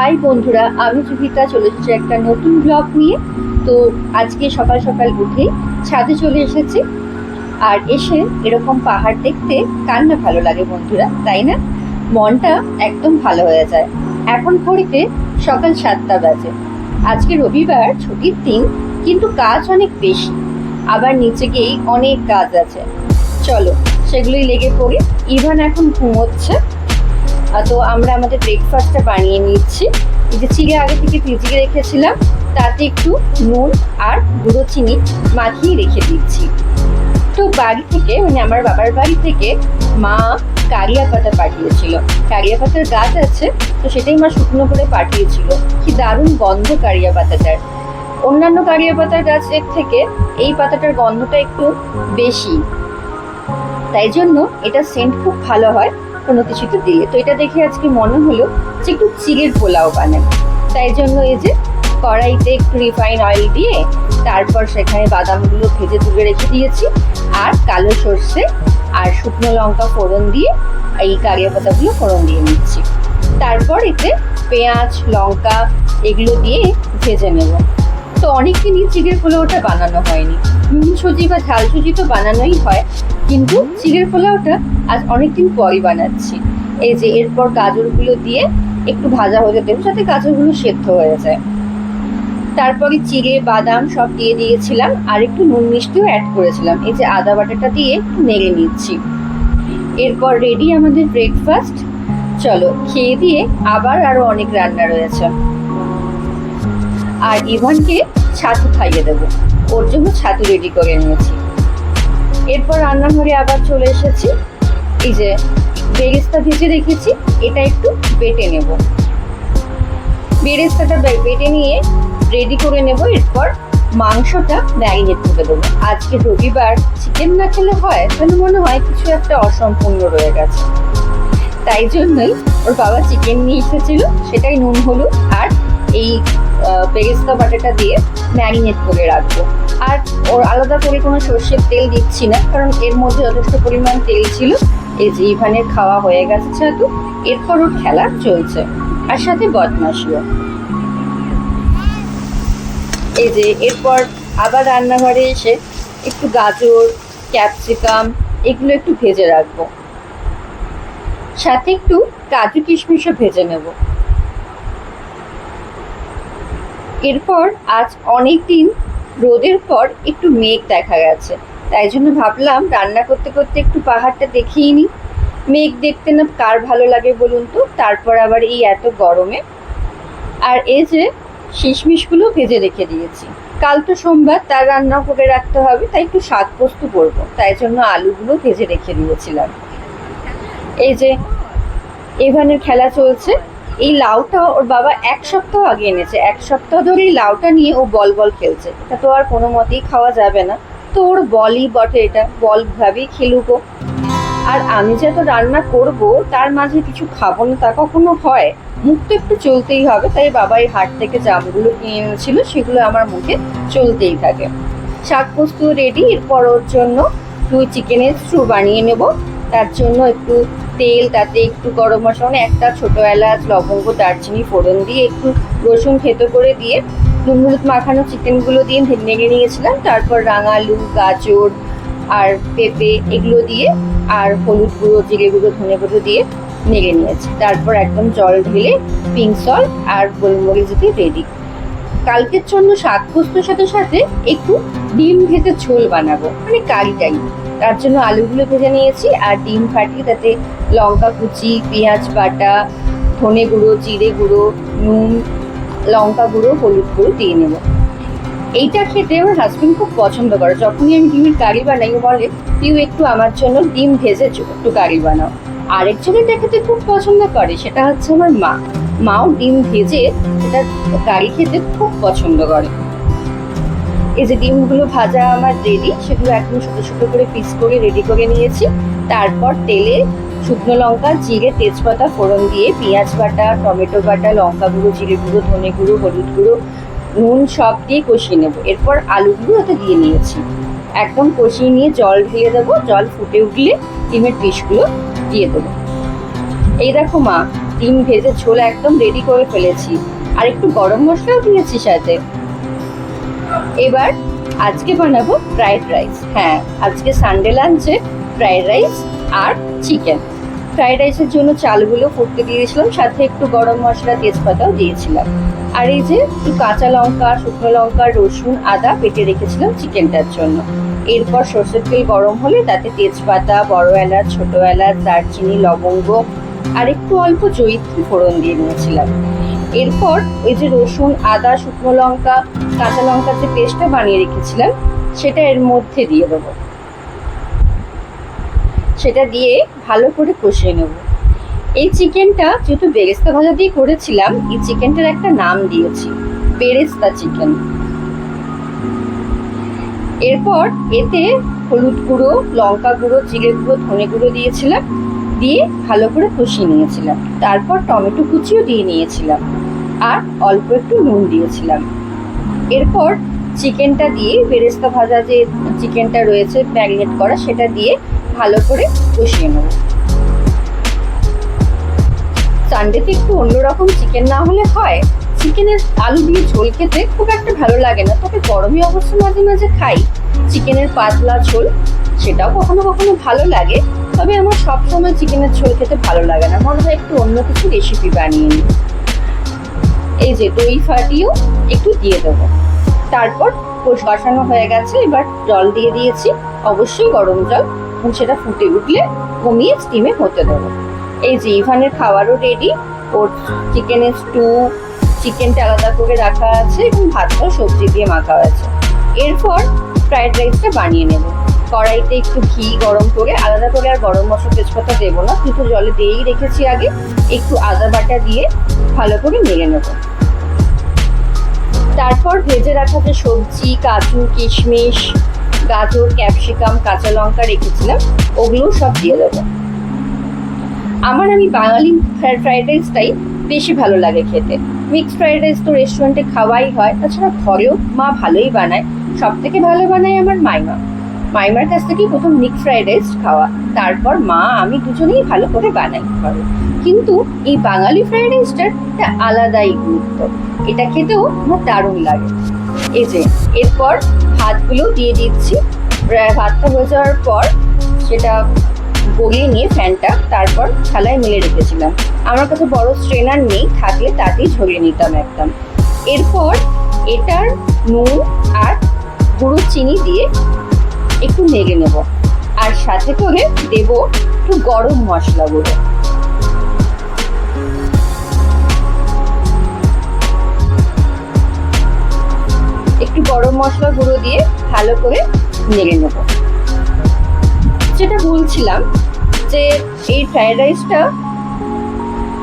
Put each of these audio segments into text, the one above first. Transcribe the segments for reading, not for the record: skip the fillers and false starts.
High বন্ধুরা, আমি জুহিতা চলে এসেছি একটা নতুন ব্লগ নিয়ে। তো আজকে সকাল সকাল উঠে ছাদে চলে এসেছি। আর এসে এরকম পাহাড় দেখতে কার না ভালো লাগে বন্ধুরা, তাই না? মনটা একদম ভালো হয়ে যায়। এখন ঘড়িতে সকাল 7টা বাজে। আজকে রবিবার, ছুটির দিন, কিন্তু কাজ অনেক বেশি। আবার নিচে গিয়েই অনেক কাজ আছে। চলো সেগুলোই লেগে পড়ি। ইভান এখন ঘুমোচ্ছে। তো আমরা আমাদের ব্রেকফাস্টটা বানিয়ে নিচ্ছি। এই যে চিড়ে আগে থেকে ভিজিয়ে রেখেছিলাম, তাতে একটু নুন আর গুঁড়ো চিনি মাখিয়ে রেখে দিচ্ছি। তো বাড়ি থেকে, মানে আমার বাবার বাড়ি থেকে মা কারিয়া পাতা পাঠিয়েছিল। কারিয়া পাতার গাছ আছে, তো সেটাই মা শুকনো করে পাঠিয়েছিল। কি দারুণ গন্ধ কারিয়া পাতাটার। অন্যান্য কারিয়া পাতার গাছের থেকে এই পাতাটার গন্ধটা একটু বেশি, তাই জন্য এটা সেন্ট খুব ভালো হয় কোনো কিছুতে দিলে। তো এটা দেখে আজকে মনে হলো যে একটু চিড়ের পোলাও বানাই। তাই জন্য এই যে কড়াইতে একটু রিফাইন অয়েল দিয়ে, তারপর সেখানে বাদামগুলো ভেজে তুলে রেখে দিয়েছি, আর কালো সর্ষে আর শুকনো লঙ্কা ফোড়ন দিয়ে এই কারিয়া পাতাগুলো ফোড়ন দিয়ে নিচ্ছি। তারপর এতে পেঁয়াজ, লঙ্কা এগুলো দিয়ে ভেজে নেব। তো অনেকদিনই চিড়ের পোলাওটা বানানো হয়নি। নুন সুজি বা ঝাল সুজি তো বানানোই হয়, কিন্তু চিড়ের পোলাওটা আজ অনেকদিন পরই বানাচ্ছি। এই যে এরপর গাজরগুলো দিয়ে একটু ভাজা হতে দেবো, যাতে গাজরগুলো সেদ্ধ হয়ে যায়। তারপরে চিড়ে বাদাম সব দিয়ে দিয়েছিলাম, আর একটু নুন মিষ্টিও অ্যাড করেছিলাম। এই যে আদা বাটাটা দিয়ে একটু নেড়ে নিচ্ছি। এরপর রেডি আমাদের ব্রেকফাস্ট। চলো খেয়ে দিয়ে আবার আরো অনেক রান্না রয়েছে। আর ইভানকে ছাতু খাইয়ে দেবো, ওর জন্য ছাতু রেডি করে নিয়েছি। এরপর রান্নাঘরে আবার চলে এসেছি। এই যে বেরেস্তা ভেজে রেখেছি, এটা একটু বেটে নেব। বেরেস্তাটা বেটে নিয়ে রেডি করে নেব। এরপর মাংসটা ম্যারিনেট করে দেবো। আজকে রবিবার, চিকেন না খেলে হয়, তাহলে মনে হয় কিছু একটা অসম্পূর্ণ রয়ে গেছে। তাই জন্যই ওর বাবা চিকেন নিয়ে এসেছিল, সেটাই নুন হলুদ আর এই বেরেস্তা বাটাটা দিয়ে ম্যারিনেট করে রাখবো। আর ওর আলাদা করে কোনো সর্ষের তেল দিচ্ছি না, কারণ এর মধ্যে যথেষ্ট পরিমাণ তেল ছিল। এই যে ইভানের খাওয়া হয়ে গেছে ছাতু, এরপর ওর খেলা চলছে, আর সাথে বদমাশিও। এই যে এরপর আবার রান্নাঘরে এসে একটু গাজর, ক্যাপসিকাম এগুলো একটু ভেজে রাখবো, সাথে একটু কাজু কিশমিশও ভেজে নেব। এরপর আজ অনেক দিন রোদের পর একটু মেঘ দেখা গেছে, তাই জন্য ভাবলাম রান্না করতে করতে একটু পাহাড়টা দেখিয়ে নিই। মেঘ দেখতে না কার ভালো লাগে বলুন তো, তারপর আবার এই এত গরমে। আর এই যে শিশমিশগুলো ভেজে রেখে দিয়েছি, কাল তো সোমবার, তার রান্না করে রাখতে হবে, তাই একটু শাক পোস্ত করবো, তাই জন্য আলুগুলো ভেজে রেখে দিয়েছিলাম। এই যে এভানের খেলা চলছে। এই লাউটা ওর বাবা 1 সপ্তাহ আগে এনেছে, 1 সপ্তাহ ধরে এই লাউটা নিয়ে ও বল বল খেলছে। এটা তো আর কোনো মতেই খাওয়া যাবে না, তো ওর বলই বটে, এটা বল ভাবেই খেলুকো। আর আমি যে তো রান্না করব, তার মাঝে কিছু খাবো না তা কখনো হয়? মুখ তো একটু চলতেই হবে, তাই বাবা এই হাট থেকে জামগুলো কিনে এনেছিল, সেগুলো আমার মুখে চলতেই থাকে। শাক পোস্ত রেডি। এরপর ওর জন্য 2 চিকেনের স্টু বানিয়ে নেব। তার জন্য একটু তেল, তাতে একটু গরম মশলা, একটা ছোটো এলাচ, লবঙ্গ, দারচিনি ফোড়ন দিয়ে একটু রসুন থেতো করে দিয়ে নুন হলুদ মাখানো চিকেনগুলো দিয়ে নেড়ে নিয়েছিলাম। তারপর রাঙালু, গাজর আর পেঁপে এগুলো দিয়ে, আর হলুদ গুঁড়ো, জিরে গুঁড়ো, ধনে গুঁড়ো দিয়ে নেড়ে নিয়েছি। তারপর একদম জল ঢেলে পিঙ্ক সল্ট আর গোলমরিচ দিয়ে রেডি। কালকের জন্য শাক পোস্তর সাথে সাথে একটু ডিম ভেজে ঝোল বানাবো, মানে কারি টাইপ। তার জন্য আলুগুলো ভেজে নিয়েছি, আর ডিম ফাটিয়ে তাতে লঙ্কা কুচি, পেঁয়াজ বাটা, ধনে গুঁড়ো, জিরে গুঁড়ো, নুন, লঙ্কা গুঁড়ো, হলুদ গুঁড়ো দিয়ে নেব। এইটা খেতে আমার হাজবেন্ড খুব পছন্দ করে। যখনই আমি ডিমের কারি বানাই, ও বলে তুই একটু আমার জন্য ডিম ভেজে একটু কারি বানাও। আরেকজনের খেতে খুব পছন্দ করে, সেটা হচ্ছে আমার মা। মাও ডিম ভেজে এটা কারি খেতে খুব পছন্দ করে। এই যে ডিমগুলো ভাজা আমার রেডি, সেগুলো একদম ছোটো ছোটো করে পিস করে রেডি করে নিয়েছি। তারপর তেলে শুকনো লঙ্কা, জিরে, তেজপাতা ফোড়ন দিয়ে পেঁয়াজ বাটা, টমেটো বাটা, লঙ্কা গুঁড়ো, জিরে গুঁড়ো, ধনে গুঁড়ো, হলুদ গুঁড়ো, নুন সব দিয়ে কষিয়ে নেবো। এরপর আলুগুলো ওতে দিয়ে নিয়েছি, একদম কষিয়ে নিয়ে জল ঢেলে দেবো। জল ফুটে উঠলে ডিমের পিসগুলো দিয়ে দেবো। এই দেখো মা, ডিম ভেজে ঝোল একদম রেডি করে ফেলেছি, আর একটু গরম মশলাও দিয়েছি সাথে। এবার আজকে বানাবো ফ্রাইড রাইস। হ্যাঁ, আজকে সানডে লাঞ্চে ফ্রাইড রাইস আর চিকেন। ফ্রাইড রাইসের জন্য চালগুলো ফুটতে দিয়েছিলাম, সাথে একটু গরম মশলা তেজপাতাও দিয়েছিলাম। আর এই যে একটু কাঁচা লঙ্কা, শুকনো লঙ্কা, রসুন, আদা বেটে রেখেছিলাম চিকেনটার জন্য। এরপর সর্ষের তেল গরম হলে তাতে তেজপাতা, বড় এলাচ, ছোট এলাচ, দারচিনি, লবঙ্গ আর একটু অল্প জয়িত্রী ফোড়ন দিয়ে নিয়েছিলাম। এরপর ওই যে রসুন, আদা, শুকনো লঙ্কা, কাঁচা লঙ্কার যে পেস্টটা বানিয়ে রেখেছিলাম সেটা এর মধ্যে দিয়ে দেবো। সেটা দিয়ে ভালো করে কষিয়ে নেব। এই চিকেনটা যেহেতু বেরেস্তা ভাজা দিয়ে করেছিলাম, এই চিকেনটার একটা নাম দিয়েছি বেরেস্তা চিকেন। এরপর এতে হলুদ গুঁড়ো, লঙ্কা গুঁড়ো, জিরে গুঁড়ো, ধনে গুঁড়ো দিয়েছিলাম, দিয়ে ভালো করে কষিয়ে নিয়েছিলাম। তারপর টমেটো কুচিও দিয়ে নিয়েছিলাম আর অল্প একটু নুন দিয়েছিলাম। এরপর চিকেনটা দিয়ে বেরেস্তা ভাজা যে চিকেনটা রয়েছে ম্যারিনেট করা, সেটা দিয়ে ভালো করে কষিয়ে নেব। সানডেতে একটু অন্যরকম চিকেন না হলে হয়। চিকেনের আলু দিয়ে ঝোল খেতে খুব একটা ভালো লাগে না, তবে গরমে অবশ্য মাঝে মাঝে খাই চিকেনের পাতলা ঝোল, সেটাও কখনো কখনো ভালো লাগে। তবে আমার সবসময় চিকেনের ঝোল খেতে ভালো লাগে না, মনে হয় একটু অন্য কিছু রেসিপি বানিয়ে নিই। এই যে দই ফাটিয়েও একটু দিয়ে দেবো। তারপর কষানো হয়ে গেছে, এবার জল দিয়ে দিয়েছি, অবশ্যই গরম জল, এবং সেটা ফুটে উঠলে কমিয়ে স্টিমে হতে দেবো। এই যে ইভানের খাবারও রেডি, ওর চিকেনের স্টু, চিকেনটা আলাদা করে রাখা আছে এবং ভাতটাও সবজি দিয়ে মাখা আছে। এরপর ফ্রাইড রাইসটা বানিয়ে নেব। কড়াইতে একটু ঘি গরম করে, আলাদা করে আর গরম মশলা তেজপাতা দেবো না, কিন্তু জলে দিয়েই রেখেছি আগে, একটু আদা বাটা দিয়ে ভালো করে নেড়ে নেব। তারপর ভেজে রাখা যে সবজি, কাজু, কিশমিশ, গাজর, ক্যাপসিকাম, কাঁচা লঙ্কা রেখেছিলাম, ওগুলো সব দিয়ে দেবো। আমি বাঙালি ফ্রাইড রাইসটাই বেশি ভালো লাগে খেতে। মিক্সড ফ্রাইড রাইস তো রেস্টুরেন্টে খাওয়াই হয়, তাছাড়া ঘরেও মা ভালোই বানায়। সব থেকে ভালো বানায় আমার মাইমার কাছ থেকেই প্রথম মিক্সড ফ্রাইড রাইস খাওয়া, তারপর মা আমি দুজনেই ভালো করে বানাই ঘরে। কিন্তু এই বাঙালি ফ্রাইড রাইসটার একটা আলাদাই গুরুত্ব, এটা খেতেও আমার দারুণ লাগে। এই যে এরপর ভাতগুলো দিয়ে দিচ্ছি। ভাতটা হয়ে যাওয়ার পর সেটা গলিয়ে নিয়ে ফ্যানটা তারপর থালায় মেলে রেখেছিলাম। আমার কাছে বড় স্ট্রেনার নেই, থাকলে তাতেই ছড়িয়ে নিতাম একদম। এরপর এটার নুন আর গুঁড়ো চিনি দিয়ে একটু নেড়ে নেব, আর সাথে করে দেব একটু গরম মশলা গুঁড়ো। একটু গরম মশলা গুঁড়ো দিয়ে ভালো করে নেড়ে নেব। যেটা বলছিলাম যে এই ফ্রাইড রাইসটা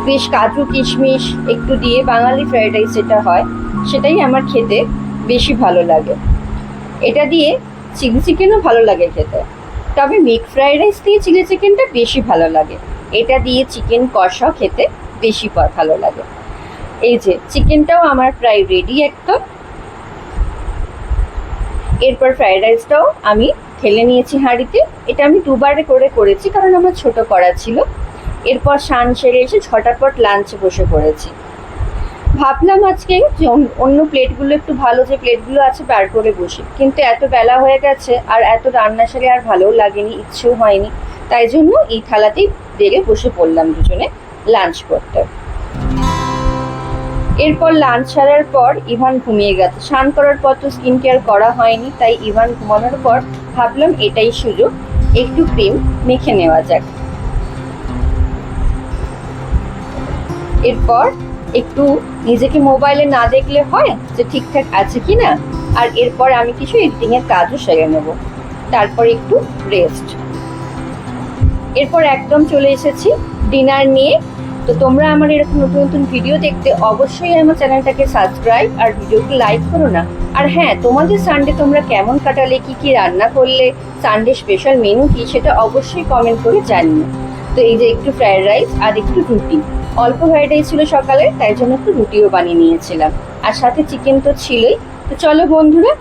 বেশ কাজু কিশমিশ একটু দিয়ে বাঙালি ফ্রাইড রাইস যেটা হয় সেটাই আমার খেতে বেশি ভালো লাগে। এটা দিয়ে চিলি চিকেনও ভালো লাগে খেতে, তবে মিক্সড ফ্রাইড রাইস দিয়ে চিলি চিকেনটা বেশি ভালো লাগে। এটা দিয়ে চিকেন কষাও খেতে বেশি ভালো লাগে। এই যে চিকেনটাও আমার প্রায় রেডি একদম। এরপর ফ্রাইড রাইসটাও আমি ঢেলে নিয়েছি হাঁড়িতে। এটা আমি দুবারে করেছি, কারণ আমার ছোট কড়া ছিল। এরপর স্নান সেরে এসে ঝটাপট লাঞ্চে বসে পড়েছি। ভাবলাম আজকে যে অন্য প্লেটগুলো একটু ভালো যে প্লেটগুলো আছে বার করে বসি, কিন্তু এত বেলা হয়ে গেছে আর এত রান্না সেরে আর ভালোও লাগেনি, ইচ্ছেও হয়নি, তাই জন্য এই থালাতেই বেড়ে বসে পড়লাম দুজনে লাঞ্চ করতে। এরপর লাঞ্চ সারার পর ইভান ঘুমিয়ে গেছে। স্নান করার পর তো স্কিন কেয়ার করা হয়নি, তাই ইভান ঘুমানোর পর ভাবলাম এটাই সুযোগ, একটু ক্রিম মেখে নেওয়া যাক। এরপর একটু নিজেকে মোবাইলে না দেখলে হয় যে ঠিকঠাক আছে কি না, আর এরপর আমি কিছু এডিটিংয়ের কাজও সেরে নেব। তারপর একটু রেস্ট। এরপর একদম চলে এসেছি ডিনার নিয়ে। তো তোমরা আমার এরকম নতুন নতুন ভিডিও দেখতে অবশ্যই আমার চ্যানেলটাকে সাবস্ক্রাইব আর ভিডিওকে লাইক করো না। আর হ্যাঁ, তোমাদের সানডে তোমরা কেমন কাটালে, কি কি রান্না করলে, সানডে স্পেশাল মেনু কি, সেটা অবশ্যই কমেন্ট করে জানিও। তো এই যে একটু ফ্রাইড রাইস আর একটু রুটি, অল্প ফ্রাইড রাইস ছিল সকালে, তাই জন্য একটু রুটিও বানিয়ে নিয়েছিলাম, আর সাথে চিকেন তো ছিলই। তো চলো বন্ধুরা।